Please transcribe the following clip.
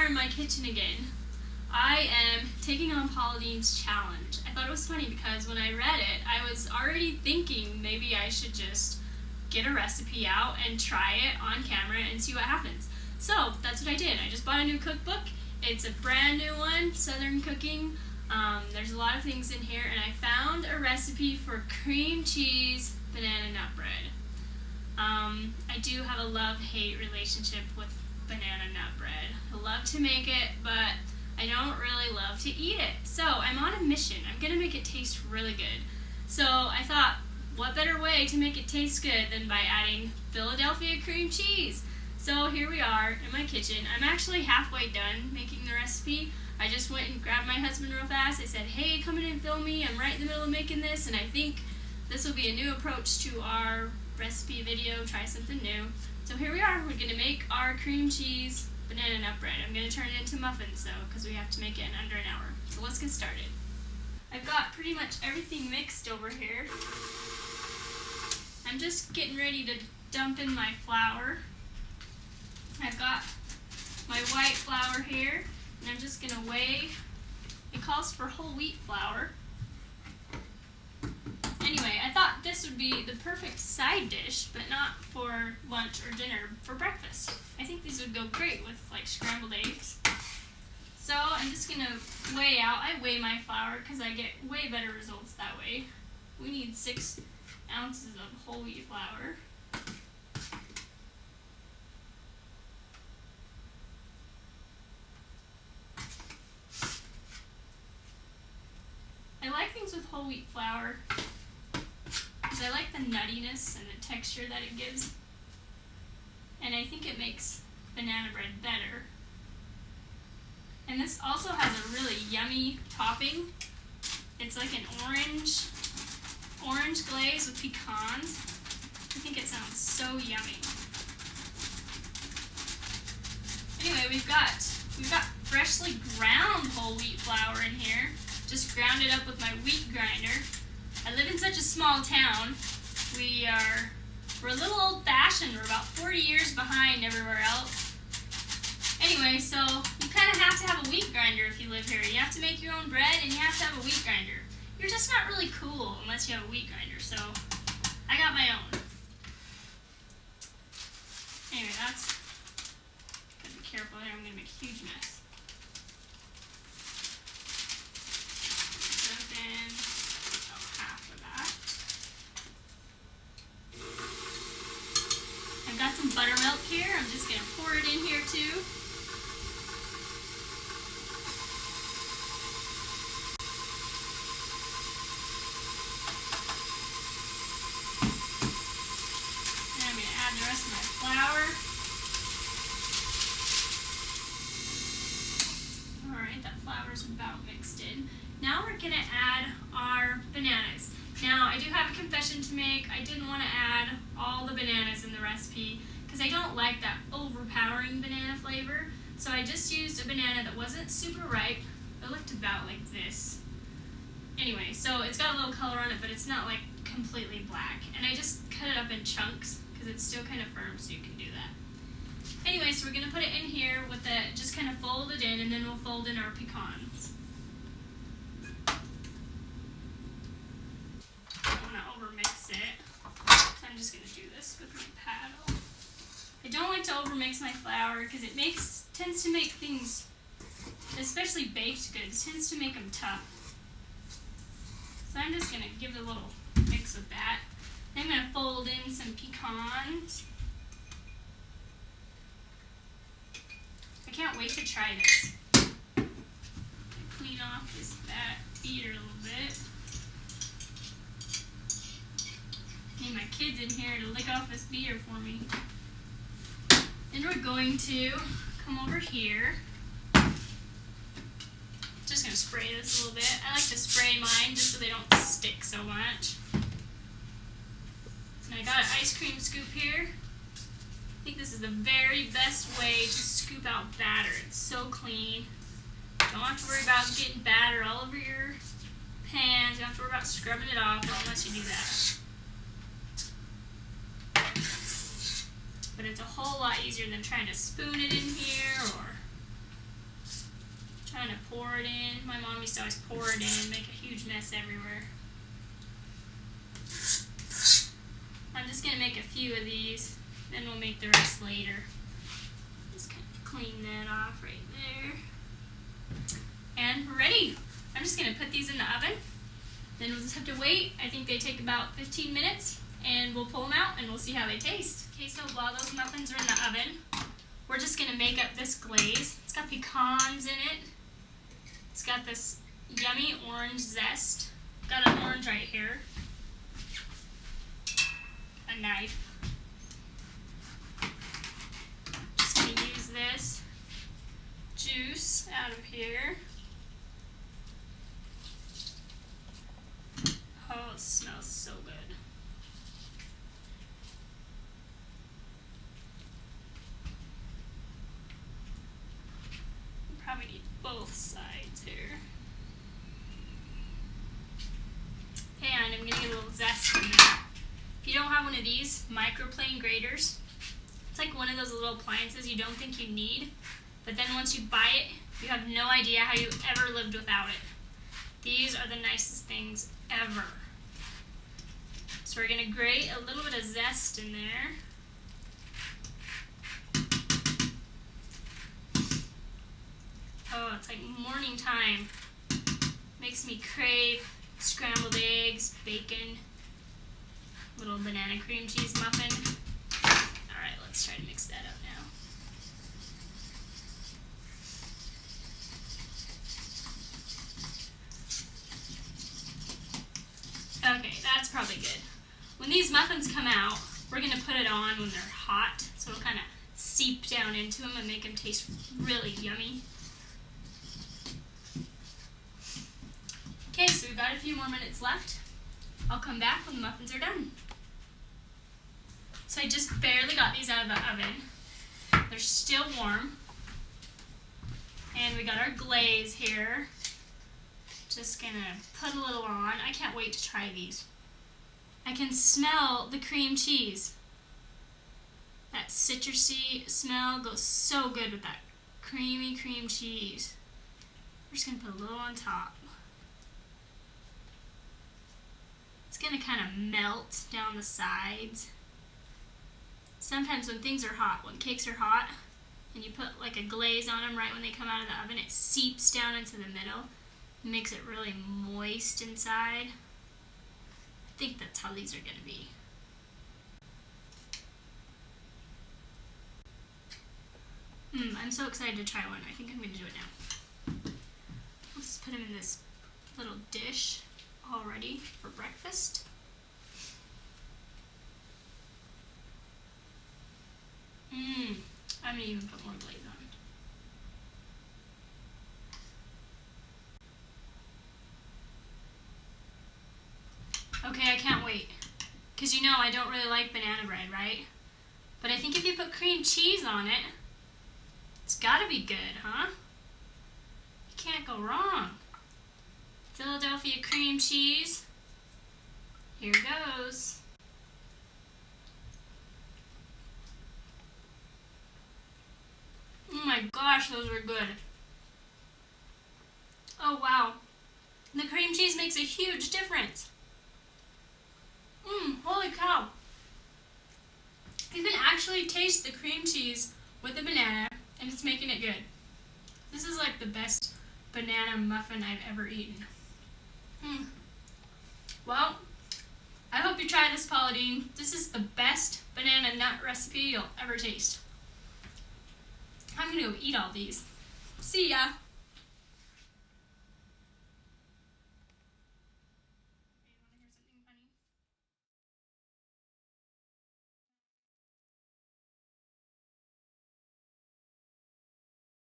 in my kitchen again. I am taking on Paula Deen's challenge. I thought it was funny because when I read it, I was already thinking maybe I should just get a recipe out and try it on camera and see what happens. So that's what I did. I just bought a new cookbook. It's a brand new one, Southern Cooking. There's a lot of things in here, and I found a recipe for cream cheese banana nut bread. I do have a love-hate relationship with banana nut bread. I love to make it, but I don't really love to eat it. So I'm on a mission. I'm going to make it taste really good. So I thought, what better way to make it taste good than by adding Philadelphia cream cheese? So here we are in my kitchen. I'm actually halfway done making the recipe. I just went and grabbed my husband real fast. I said, hey, come in and film me. I'm right in the middle of making this, and I think this will be a new approach to our recipe video. Try something new. So here we are. We're going to make our cream cheese banana nut bread. I'm going to turn it into muffins, though, because we have to make it in under an hour. So let's get started. I've got pretty much everything mixed over here. I'm just getting ready to dump in my flour. I've got my white flour here, and I'm just going to weigh. It calls for whole wheat flour. Anyway, I thought this would be the perfect side dish, but not for lunch or dinner, for breakfast. I think these would go great with like scrambled eggs. So I'm just going to weigh out. I weigh my flour because I get way better results that way. We need 6 ounces of whole wheat flour. I like things with whole wheat flour because I like the nuttiness and the texture that it gives, and I think it makes banana bread better. And this also has a really yummy topping. It's like an orange glaze with pecans. I think it sounds so yummy. Anyway, we've got freshly ground whole wheat flour in here. Just ground it up with my wheat grinder. I live in such a small town. We're a little old-fashioned. We're about 40 years behind everywhere else. Anyway, so you kind of have to have a wheat grinder if you live here. You have to make your own bread, and you have to have a wheat grinder. You're just not really cool unless you have a wheat grinder, so I got my own. Anyway, gotta be careful there. I'm gonna make a huge mess. Got some buttermilk here. I'm just going to pour it in here too. And I'm going to add the rest of my flour. Alright, that flour's about mixed in. Now we're going to add our bananas. Now, I do have a confession to make. I didn't want to add all the bananas in the recipe because I don't like that overpowering banana flavor. So I just used a banana that wasn't super ripe. It looked about like this. Anyway, so it's got a little color on it, but it's not like completely black. And I just cut it up in chunks because it's still kind of firm, so you can do that. Anyway, so we're going to put it in here with it just kind of folded in, and then we'll fold in our pecans. Overmix it. So I'm just going to do this with my paddle. I don't like to overmix my flour because it tends to make things, especially baked goods, tends to make them tough. So I'm just going to give it a little mix with that. Then I'm going to fold in some pecans. I can't wait to try this. Clean off this beater a little bit. Need my kids in here to lick off this beater for me. Then we're going to come over here. Just going to spray this a little bit. I like to spray mine just so they don't stick so much. And I got an ice cream scoop here. I think this is the very best way to scoop out batter. It's so clean. Don't have to worry about getting batter all over your pans. You don't have to worry about scrubbing it off unless you do that. But it's a whole lot easier than trying to spoon it in here or trying to pour it in. My mom used to always pour it in and make a huge mess everywhere. I'm just going to make a few of these, then we'll make the rest later. Just kind of clean that off right there. And we're ready. I'm just going to put these in the oven. Then we'll just have to wait. I think they take about 15 minutes, and we'll pull them out and we'll see how they taste. Okay, so while those muffins are in the oven, we're just going to make up this glaze. It's got pecans in it. It's got this yummy orange zest. Got an orange right here. A knife. Just going to use this juice out of here. Oh, it smells so good. Probably need both sides here. And I'm getting a little zest in there. If you don't have one of these microplane graters, it's like one of those little appliances you don't think you need, but then once you buy it, you have no idea how you ever lived without it. These are the nicest things ever. So we're going to grate a little bit of zest in there. Oh, it's like morning time. Makes me crave scrambled eggs, bacon, little banana cream cheese muffin. Alright, let's try to mix that up now. Okay, that's probably good. When these muffins come out, we're going to put it on when they're hot, so it'll kind of seep down into them and make them taste really yummy. Okay, so we've got a few more minutes left. I'll come back when the muffins are done. So I just barely got these out of the oven. They're still warm. And we got our glaze here. Just gonna put a little on. I can't wait to try these. I can smell the cream cheese. That citrusy smell goes so good with that creamy cream cheese. We're just gonna put a little on top. It's gonna kind of melt down the sides. Sometimes when things are hot, when cakes are hot, and you put like a glaze on them right when they come out of the oven, it seeps down into the middle. It makes it really moist inside. I think that's how these are gonna be. I'm so excited to try one. I think I'm gonna do it now. Let's just put them in this little dish all ready for breakfast. I'm gonna even put more glaze on. Okay, I can't wait. Because you know I don't really like banana bread, right? But I think if you put cream cheese on it, it's gotta be good, huh? You can't go wrong. Philadelphia cream cheese. Here goes. Oh my gosh, those were good. Oh wow. The cream cheese makes a huge difference. Holy cow. You can actually taste the cream cheese with the banana, and it's making it good. This is like the best banana muffin I've ever eaten. Well, I hope you try this, Pauline. This is the best banana nut recipe you'll ever taste. I'm gonna go eat all these. See ya!